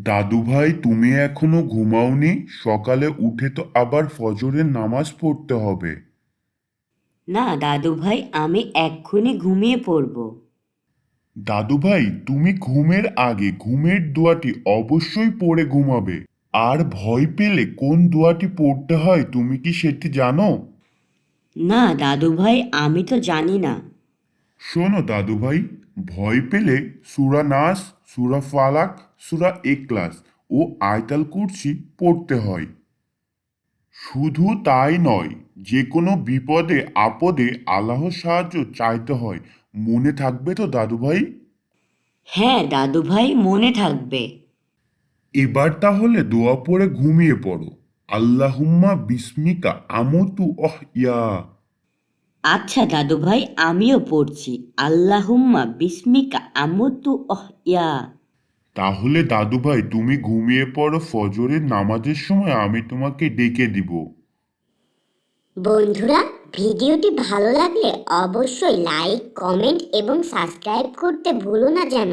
দাদু ভাই, তুমি এখনো ঘুমাওনি? সকালে উঠে তো আবার ফজরের নামাজ পড়তে হবে। না দাদু ভাই, আমি এক্ষুনি ঘুমিয়ে পড়ব। দাদু ভাই, তুমি ঘুমের আগে ঘুমের দোয়াটি অবশ্যই পড়ে ঘুমাবে। আর ভয় পেলে কোন দোয়াটি পড়তে হয় তুমি কি সেটি জানো? না দাদু ভাই, আমি তো জানি না। শোনো দাদু ভাই, ভয় পেলে সূরা নাস, সূরা ফালাক, সূরা ইখলাস ও আয়াতুল কুরসি পড়তে হয়। শুধু তাই নয়, যে কোনো বিপদে আপদে আল্লাহর সাহায্য চাইতে হয়। মনে থাকবে তো দাদু ভাই? হ্যাঁ দাদু ভাই, মনে থাকবে। এবার তাহলে দোয়া পড়ে ঘুমিয়ে পড়ো। আল্লাহুম্মা বিস্মিকা আমতু ইয়া। আচ্ছা দাদু ভাই, আমিও পড়ছি। আল্লাহুম্মা বিস্মিকা আমুতু ইয়া। তাহলে দাদু ভাই, তুমি ঘুমিয়ে পড়ো। ফজরের নামাজের সময় আমি তোমাকে ডেকে দিব। বন্ধুরা, ভিডিওটি ভালো লাগলে অবশ্যই লাইক, কমেন্ট এবং সাবস্ক্রাইব করতে ভুলো না যেন।